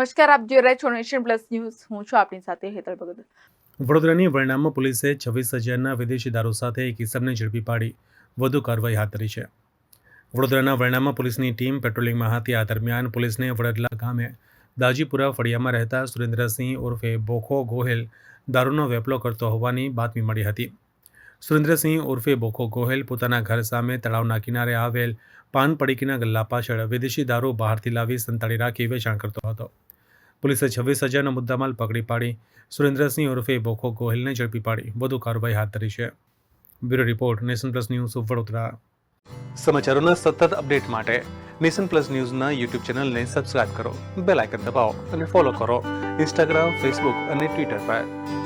નમસ્કાર, આપ જોઈ રહ્યા છો નેશન પ્લસ ન્યૂઝ. હું છું આપની સાથે હેતલ ભગત. વડોદરાની વરણામા પોલીસે 26,000ના વિદેશી દારૂ સાથે એક ઇસમને ઝડપી પાડી વધુ કાર્યવાહી હાથ ધરી છે. વડોદરાના વરણામા પોલીસની ટીમ પેટ્રોલિંગમાં હતી. આ દરમિયાન પોલીસને વડદલા ગામે દાજીપુરા ફળિયામાં રહેતા સુરેન્દ્રસિંહ ઉર્ફે બોખો ગોહેલ દારૂનો વેપલો કરતો હોવાની બાતમી મળી હતી. સુરેન્દ્રસિંહ ઉર્ફે બોખો ગોહેલ પોતાના ઘર સામે તળાવના કિનારે આવેલ પાન પડીકીના ગલ્લા પાછળ વિદેશી દારૂ બહારથી લાવી સંતાડી રાખી વેચાણ કરતો હતો. પોલીસે 26,000નો મુદ્દામાલ પકડી પાડી સુરેન્દ્રસિંહ ઉર્ફે બોખો ગોહિલને ઝડપી પાડી વધુ કાર્યવાહી હાથ ધરી છે. Bureau report, nation plus news, Vadodara. સમાચારોના સતત અપડેટ માટે નેશન પ્લસ ન્યૂઝના યુટ્યુબ ચેનલને સબસ્ક્રાઇબ કરો, બેલ આઇકન દબાવો અને ફોલો કરો ઇન્સ્ટાગ્રામ, ફેસબુક અને ટ્વિટર પર.